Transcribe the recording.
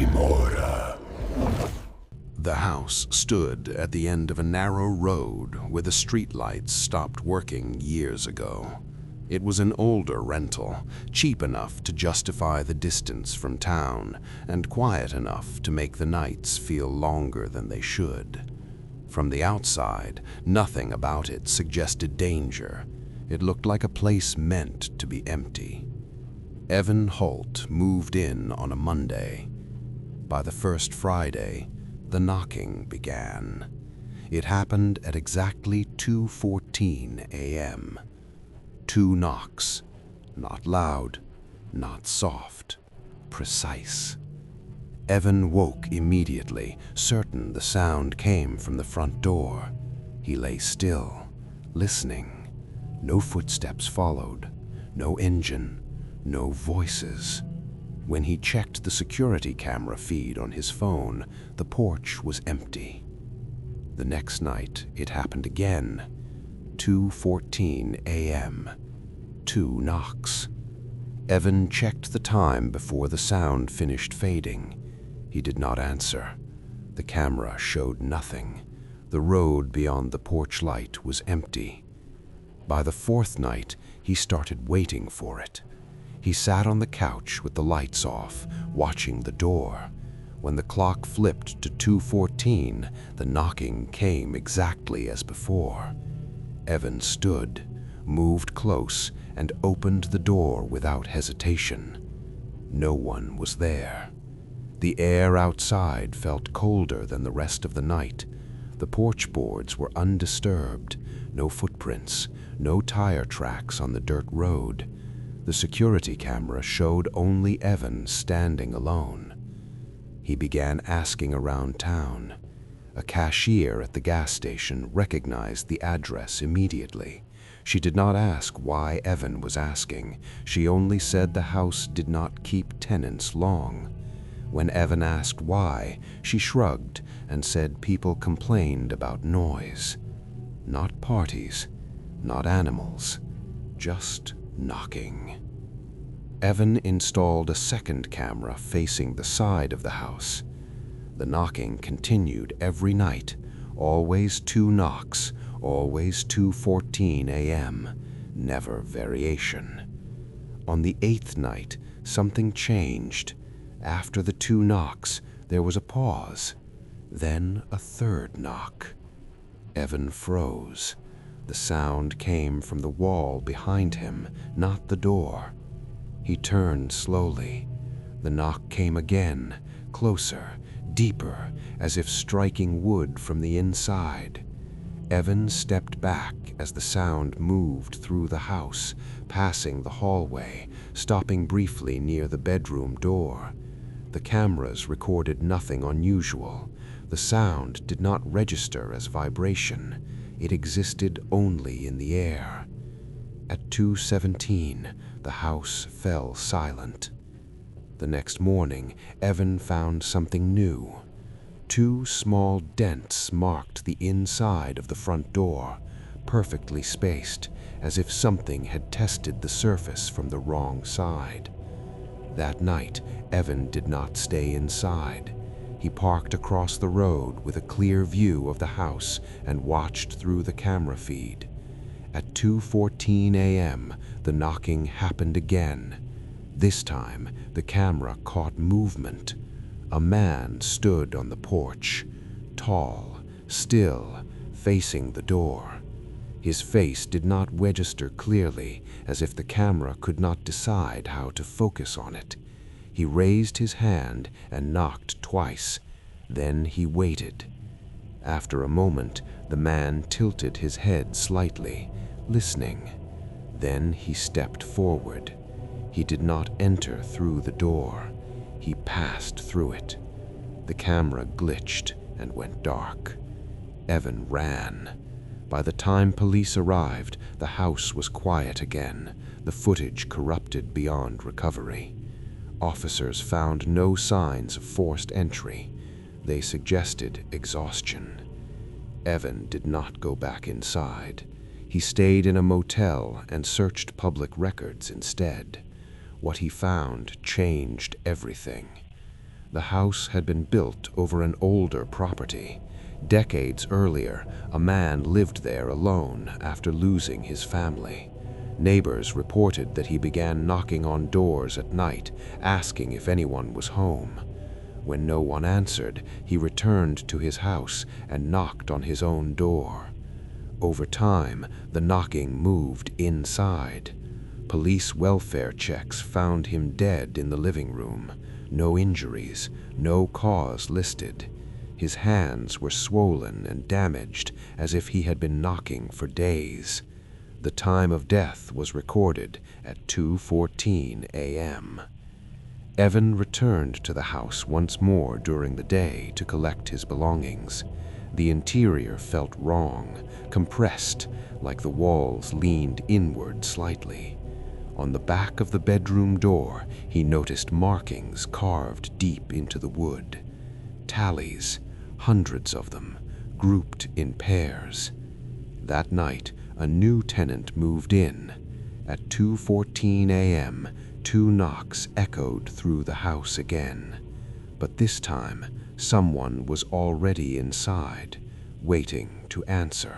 Grimora. The house stood at the end of a narrow road where the streetlights stopped working years ago. It was an older rental, cheap enough to justify the distance from town, and quiet enough to make the nights feel longer than they should. From the outside, nothing about it suggested danger. It looked like a place meant to be empty. Evan Holt moved in on a Monday. By the first Friday, the knocking began. It happened at exactly 2:14 a.m. 2 knocks, not loud, not soft, precise. Evan woke immediately, certain the sound came from the front door. He lay still, listening. No footsteps followed, no engine, no voices. When he checked the security camera feed on his phone, the porch was empty. The next night, it happened again. 2:14 a.m. 2 knocks. Evan checked the time before the sound finished fading. He did not answer. The camera showed nothing. The road beyond the porch light was empty. By the 4th night, he started waiting for it. He sat on the couch with the lights off, watching the door. When the clock flipped to 2:14, the knocking came exactly as before. Evan stood, moved close, and opened the door without hesitation. No one was there. The air outside felt colder than the rest of the night. The porch boards were undisturbed, no footprints, no tire tracks on the dirt road. The security camera showed only Evan standing alone. He began asking around town. A cashier at the gas station recognized the address immediately. She did not ask why Evan was asking. She only said the house did not keep tenants long. When Evan asked why, she shrugged and said people complained about noise. Not parties, not animals, just knocking. Evan installed a second camera facing the side of the house. The knocking continued every night, always 2 knocks, always 2:14 a.m., never variation. On the 8th night, something changed. After the 2 knocks, there was a pause, then a 3rd knock. Evan froze. The sound came from the wall behind him, not the door. He turned slowly. The knock came again, closer, deeper, as if striking wood from the inside. Evan stepped back as the sound moved through the house, passing the hallway, stopping briefly near the bedroom door. The cameras recorded nothing unusual. The sound did not register as vibration. It existed only in the air. At 2:17, the house fell silent. The next morning, Evan found something new. 2 small dents marked the inside of the front door, perfectly spaced, as if something had tested the surface from the wrong side. That night, Evan did not stay inside. He parked across the road with a clear view of the house and watched through the camera feed. At 2:14 a.m., the knocking happened again. This time, the camera caught movement. A man stood on the porch, tall, still, facing the door. His face did not register clearly, as if the camera could not decide how to focus on it. He raised his hand and knocked twice. Then he waited. After a moment, the man tilted his head slightly, listening. Then he stepped forward. He did not enter through the door. He passed through it. The camera glitched and went dark. Evan ran. By the time police arrived, the house was quiet again, the footage corrupted beyond recovery. Officers found no signs of forced entry. They suggested exhaustion. Evan did not go back inside. He stayed in a motel and searched public records instead. What he found changed everything. The house had been built over an older property. Decades earlier, a man lived there alone after losing his family. Neighbors reported that he began knocking on doors at night, asking if anyone was home. When no one answered, he returned to his house and knocked on his own door. Over time, the knocking moved inside. Police welfare checks found him dead in the living room. No injuries, no cause listed. His hands were swollen and damaged, as if he had been knocking for days. The time of death was recorded at 2:14 a.m. Evan returned to the house once more during the day to collect his belongings. The interior felt wrong, compressed, like the walls leaned inward slightly. On the back of the bedroom door, he noticed markings carved deep into the wood. Tallies, hundreds of them, grouped in pairs. That night, a new tenant moved in. At 2:14 a.m., 2 knocks echoed through the house again. But this time, someone was already inside, waiting to answer.